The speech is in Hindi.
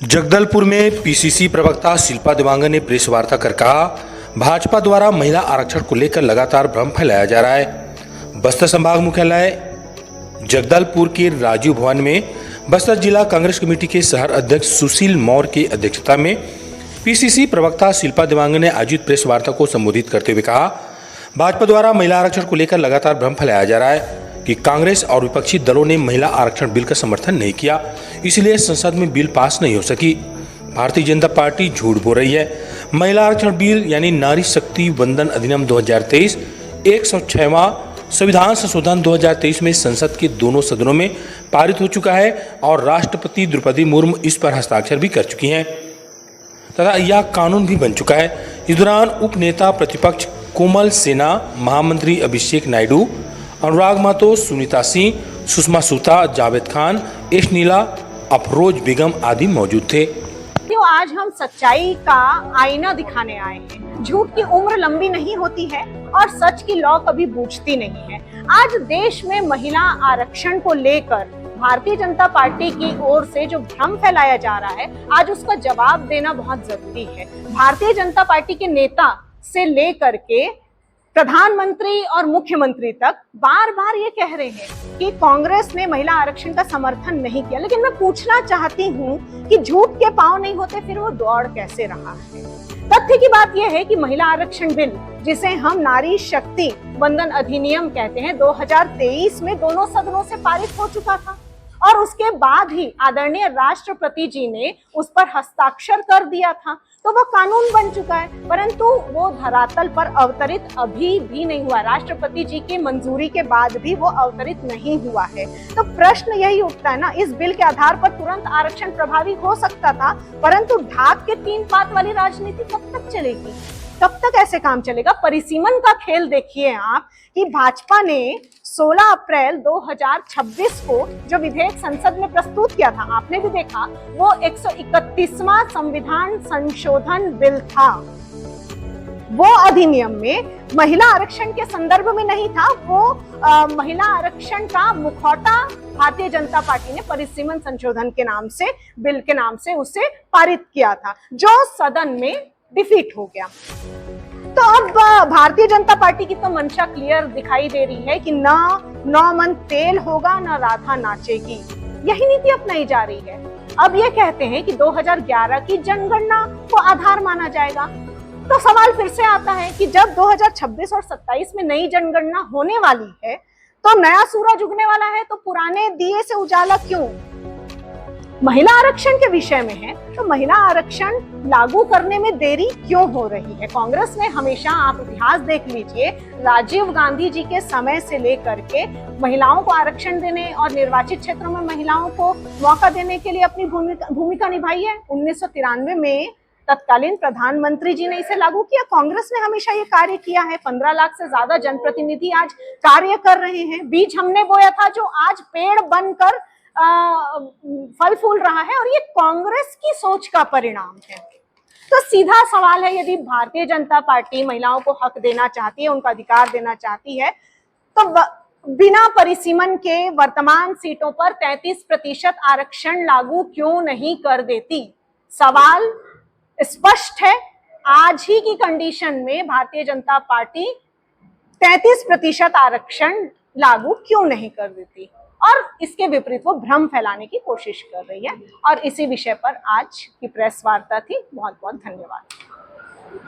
जगदलपुर में पीसीसी प्रवक्ता शिल्पा देवांगन ने प्रेस वार्ता कर कहा, भाजपा द्वारा महिला आरक्षण को लेकर लगातार भ्रम फैलाया जा रहा है। बस्तर संभाग मुख्यालय जगदलपुर के राजीव भवन में बस्तर जिला कांग्रेस कमेटी के शहर अध्यक्ष सुशील मौर्य की अध्यक्षता में पीसीसी प्रवक्ता शिल्पा देवांगन ने आयोजित प्रेस वार्ता को संबोधित करते हुए कहा, भाजपा द्वारा महिला आरक्षण को लेकर लगातार भ्रम फैलाया जा रहा है कि कांग्रेस और विपक्षी दलों ने महिला आरक्षण बिल का समर्थन नहीं किया, इसलिए संसद में बिल पास नहीं हो सकी। भारतीय जनता पार्टी झूठ बोल रही है। महिला आरक्षण बिल यानी नारी शक्ति वंदन अधिनियम 2023 106वां संविधान संशोधन 2023 में संसद के दोनों सदनों में पारित हो चुका है और राष्ट्रपति द्रौपदी मुर्मू इस पर हस्ताक्षर भी कर चुकी हैं तथा यह कानून भी बन चुका है। इस दौरान उप नेता प्रतिपक्ष कोमल सेना, महामंत्री अभिषेक नायडू, अनुराग मातो, सुनीता सिंह, सुषमा सूता, जावेद खान, एस नीला, अफरोज बेगम आदि मौजूद थे। तो आज हम सच्चाई का आईना दिखाने आए हैं। झूठ की उम्र लंबी नहीं होती है और सच की लौ कभी बूझती नहीं है। आज देश में महिला आरक्षण को लेकर भारतीय जनता पार्टी की ओर से जो भ्रम फैलाया जा रहा है, आज उसका जवाब देना बहुत जरूरी है। भारतीय जनता पार्टी के नेता से लेकर के प्रधानमंत्री और मुख्यमंत्री तक बार बार ये कह रहे हैं कि कांग्रेस ने महिला आरक्षण का समर्थन नहीं किया, लेकिन मैं पूछना चाहती हूँ कि झूठ के पांव नहीं होते फिर वो दौड़ कैसे रहा है। तथ्य की बात यह है कि महिला आरक्षण बिल, जिसे हम नारी शक्ति वंदन अधिनियम कहते हैं, 2023 में दोनों सदनों से पारित हो चुका था और उसके बाद ही आदरणीय राष्ट्रपति जी ने उस पर हस्ताक्षर कर दिया था, तो वो कानून बन चुका है, परंतु वो धरातल पर अवतरित अभी भी नहीं हुआ। राष्ट्रपति जी की मंजूरी के बाद भी वो अवतरित नहीं हुआ है। तो प्रश्न यही उठता है ना, इस बिल के आधार पर तुरंत आरक्षण प्रभावी हो सकता था, परंतु ढाक के 3 पात वाली राजनीति कब तक चलेगी? कब तक ऐसे काम चलेगा? परिसीमन का खेल देखिए आप कि भाजपा ने 16 अप्रैल 2026 को जो विधेयक संसद में प्रस्तुत किया था, आपने भी देखा, वो 131वां संविधान संशोधन बिल था। वो अधिनियम में महिला आरक्षण के संदर्भ में नहीं था, वो महिला आरक्षण का मुखौटा भारतीय जनता पार्टी ने परिसीमन संशोधन के नाम से, बिल के नाम से उसे पारित किया था, जो सदन में डिफीट हो गया। तो अब भारतीय जनता पार्टी की तो मंशा क्लियर दिखाई दे रही है कि ना 9 मन तेल होगा ना राधा नाचेगी, यही नीति अपनाई जा रही है। अब ये कहते हैं कि 2011 की जनगणना को आधार माना जाएगा, तो सवाल फिर से आता है कि जब 2026 और 27 में नई जनगणना होने वाली है तो नया सूरज उगने वाला है, तो पुराने दिए से उजाला क्यों? महिला आरक्षण के विषय में है तो महिला आरक्षण लागू करने में देरी क्यों हो रही है? कांग्रेस ने हमेशा, आप इतिहास देख लीजिए, राजीव गांधी जी के समय से लेकर के महिलाओं को आरक्षण देने और निर्वाचित क्षेत्रों में महिलाओं को मौका देने के लिए अपनी भूमिका निभाई है। 1993 में तत्कालीन प्रधानमंत्री जी ने इसे लागू किया। कांग्रेस ने हमेशा ये कार्य किया है। 15 लाख से ज्यादा जनप्रतिनिधि आज कार्य कर रहे हैं। बीज हमने बोया था जो आज पेड़ बनकर फल फूल रहा है, और ये कांग्रेस की सोच का परिणाम है। तो सीधा सवाल है, यदि भारतीय जनता पार्टी महिलाओं को हक देना चाहती है, उनका अधिकार देना चाहती है, तो बिना परिसीमन के वर्तमान सीटों पर 33% आरक्षण लागू क्यों नहीं कर देती? सवाल स्पष्ट है। आज ही की कंडीशन में भारतीय जनता पार्टी 33% आरक्षण लागू क्यों नहीं कर देती, और इसके विपरीत वो भ्रम फैलाने की कोशिश कर रही है। और इसी विषय पर आज की प्रेस वार्ता थी। बहुत बहुत धन्यवाद।